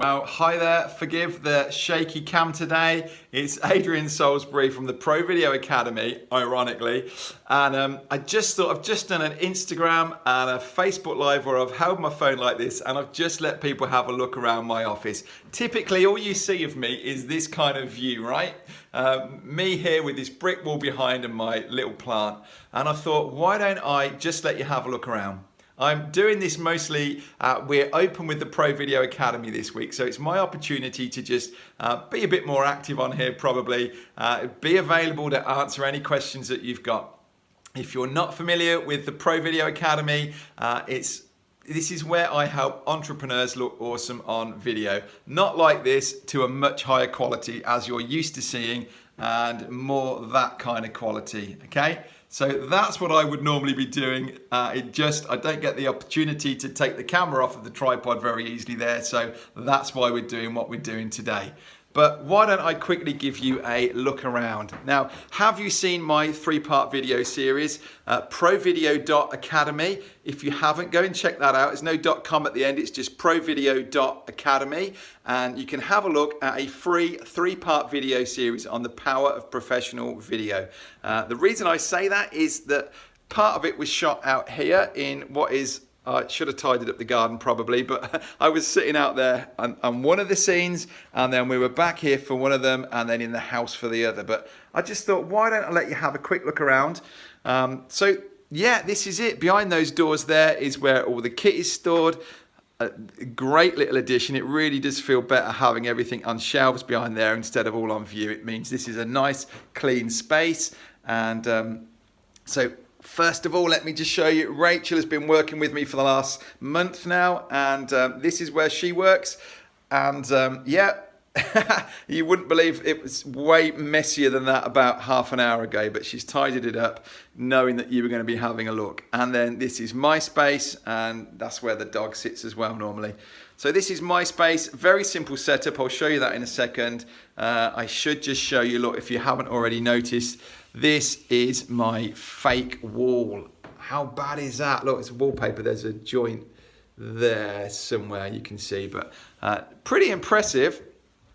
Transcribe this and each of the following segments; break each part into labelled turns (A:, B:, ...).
A: Well, hi there. Forgive the shaky cam today. It's Adrian Salisbury from the Pro Video Academy, ironically. And I've just done an Instagram and a Facebook Live where I've held my phone like this and I've just let people have a look around my office. Typically, all you see of me is this kind of view, right? Me here with this brick wall behind and my little plant. And I thought, why don't I just let you have a look around? I'm doing this mostly, we're open with the Pro Video Academy this week, so it's my opportunity to just be a bit more active on here probably, be available to answer any questions that you've got. If you're not familiar with the Pro Video Academy, this is where I help entrepreneurs look awesome on video. Not like this, to a much higher quality as you're used to seeing, and more that kind of quality, okay? So that's what I would normally be doing. I don't get the opportunity to take the camera off of the tripod very easily there. So that's why we're doing what we're doing today. But why don't I quickly give you a look around. Now, have you seen my 3-part video series, provideo.academy? If you haven't, go and check that out. There's no .com at the end, it's just provideo.academy. And you can have a look at a free 3-part video series on the power of professional video. The reason I say that is that part of it was shot out here in what is, I should have tidied up the garden probably, but I was sitting out there on one of the scenes, and then we were back here for one of them, and then in the house for the other. But I just thought, why don't I let you have a quick look around? So yeah, this is it. Behind those doors there is where all the kit is stored. A great little addition. It really does feel better having everything on shelves behind there instead of all on view. It means this is a nice clean space. And so first of all, let me just show you, Rachel has been working with me for the last month now, and this is where she works. And yeah, you wouldn't believe it was way messier than that about half an hour ago, but she's tidied it up knowing that you were going to be having a look. And then this is my space, and that's where the dog sits as well normally. So this is my space, very simple setup. I'll show you that in a second. I should just show you, look, if you haven't already noticed, this is my fake wall. How bad is that? Look, it's wallpaper. There's a joint there somewhere you can see, but pretty impressive.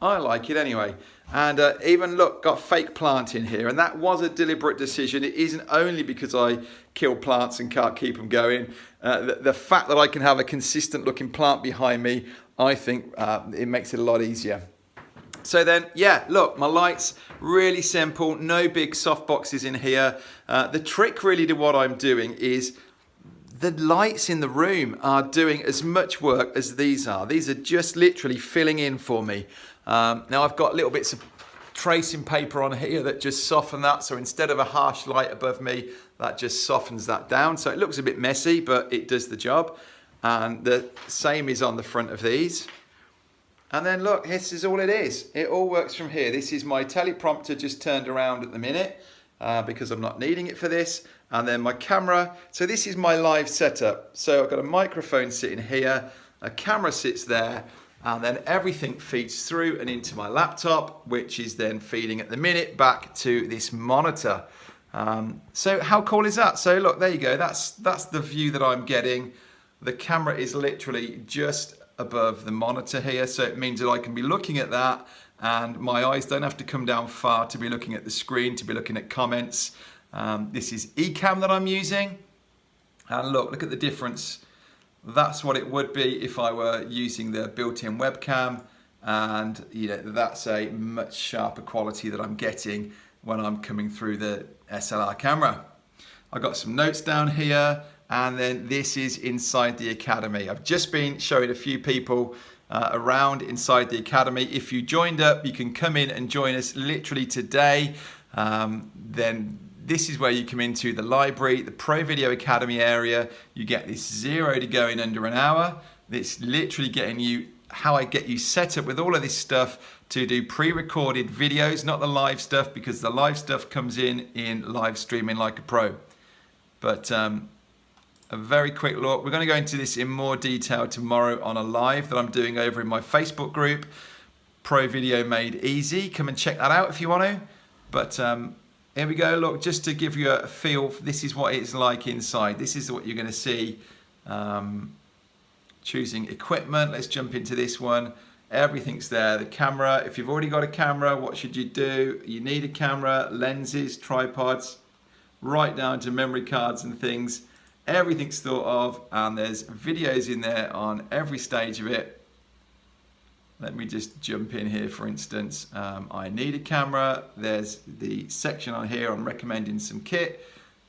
A: I like it anyway. And even look, got fake plant in here, and that was a deliberate decision. It isn't only because I kill plants and can't keep them going. The fact that I can have a consistent looking plant behind me, I think it makes it a lot easier. So then, yeah, look, my lights, really simple, no big soft boxes in here. The trick really to what I'm doing is the lights in the room are doing as much work as these are. These are just literally filling in for me. Now I've got little bits of tracing paper on here that just soften that. So instead of a harsh light above me, that just softens that down. So it looks a bit messy, but it does the job. And the same is on the front of these. And then look, this is all it is. It all works from here. This is my teleprompter just turned around at the minute because I'm not needing it for this. And then my camera. So this is my live setup. So I've got a microphone sitting here, a camera sits there, and then everything feeds through and into my laptop, which is then feeding at the minute back to this monitor. So how cool is that? So look, there you go. That's the view that I'm getting. The camera is literally just above the monitor here, so it means that I can be looking at that and my eyes don't have to come down far to be looking at the screen, to be looking at comments. This is Ecamm that I'm using, and look at the difference. That's what it would be if I were using the built-in webcam, and you know, that's a much sharper quality that I'm getting when I'm coming through the SLR camera. I've got some notes down here. And then this is inside the Academy. I've just been showing a few people around inside the Academy. If you joined up, you can come in and join us literally today. Then this is where you come into the library, the Pro Video Academy area. You get this 0 to go in under an hour. It's literally getting you, how I get you set up with all of this stuff to do pre-recorded videos, not the live stuff, because the live stuff comes in live streaming like a pro. But a very quick look. We're going to go into this in more detail tomorrow on a live that I'm doing over in my Facebook group, Pro Video Made Easy. Come and check that out if you want to. But here we go. Look, just to give you a feel, this is what it's like inside. This is what you're going to see. Choosing equipment. Let's jump into this one. Everything's there. The camera, if you've already got a camera, what should you do? You need a camera, lenses, tripods, right down to memory cards and things. Everything's thought of, and there's videos in there on every stage of it. Let me just jump in here, for instance. I need a camera. There's the section on here on recommending some kit,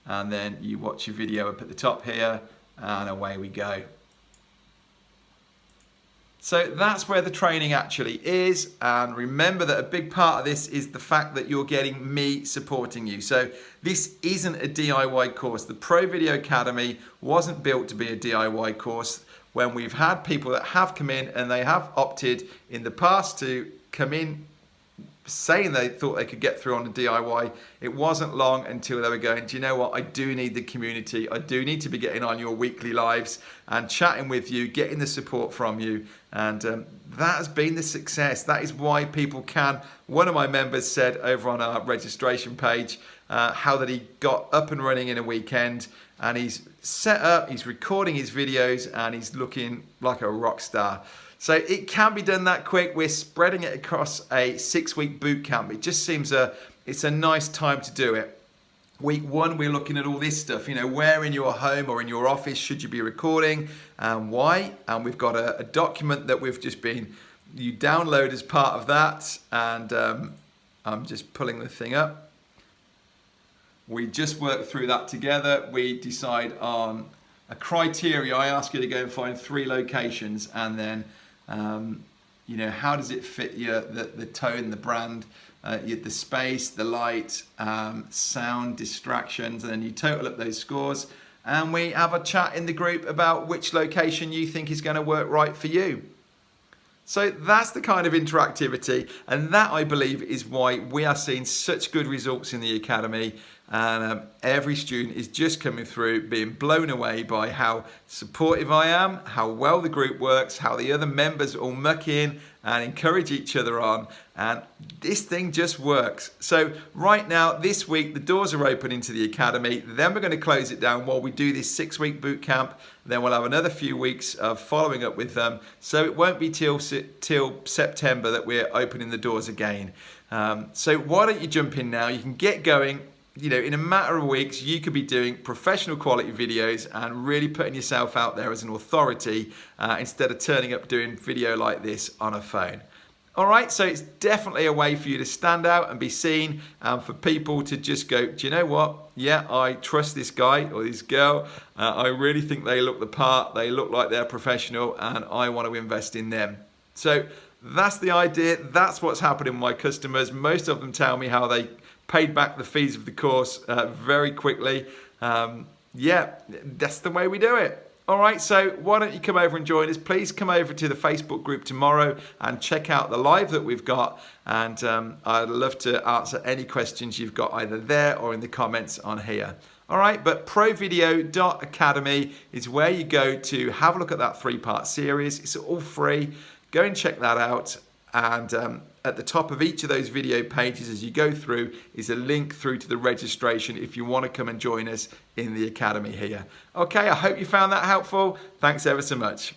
A: and then you watch your video up at the top here, and away we go. So that's where the training actually is, and remember that a big part of this is the fact that you're getting me supporting you. So this isn't a DIY course. The Pro Video Academy wasn't built to be a DIY course. When we've had people that have come in and they have opted in the past to come in saying they thought they could get through on a DIY, it wasn't long until they were going, do you know what, I do need the community. I do need to be getting on your weekly lives and chatting with you, getting the support from you. And that has been the success. That is why people can. One of my members said over on our registration page how that he got up and running in a weekend, and he's set up, he's recording his videos, and he's looking like a rock star. So it can be done that quick. We're spreading it across a 6-week boot camp. It just seems it's a nice time to do it. Week 1, we're looking at all this stuff. You know, where in your home or in your office should you be recording and why? And we've got a document that you download as part of that. And I'm just pulling the thing up. We just work through that together. We decide on a criteria. I ask you to go and find 3 locations, and then you know, how does it fit you, the tone, the brand, the space, the light, sound, distractions, and then you total up those scores, and we have a chat in the group about which location you think is going to work right for you. So that's the kind of interactivity, and that, I believe, is why we are seeing such good results in the Academy. And every student is just coming through being blown away by how supportive I am, how well the group works, how the other members all muck in and encourage each other on, and this thing just works. So right now, this week, the doors are open into the Academy. Then we're going to close it down while we do this 6-week boot camp. Then we'll have another few weeks of following up with them. So it won't be till September that we're opening the doors again. So why don't you jump in now? You can get going. You know, in a matter of weeks, you could be doing professional quality videos and really putting yourself out there as an authority instead of turning up doing video like this on a phone. All right, so it's definitely a way for you to stand out and be seen, for people to just go, do you know what? Yeah, I trust this guy or this girl. I really think they look the part. They look like they're professional, and I want to invest in them. So that's the idea. That's what's happening with my customers. Most of them tell me how they paid back the fees of the course very quickly. Yeah, that's the way we do it. All right, so why don't you come over and join us? Please come over to the Facebook group tomorrow and check out the live that we've got. And I'd love to answer any questions you've got either there or in the comments on here. All right, but provideo.academy is where you go to have a look at that 3-part series. It's all free. Go and check that out. And at the top of each of those video pages as you go through is a link through to the registration if you want to come and join us in the Academy here. Okay, I hope you found that helpful. Thanks ever so much.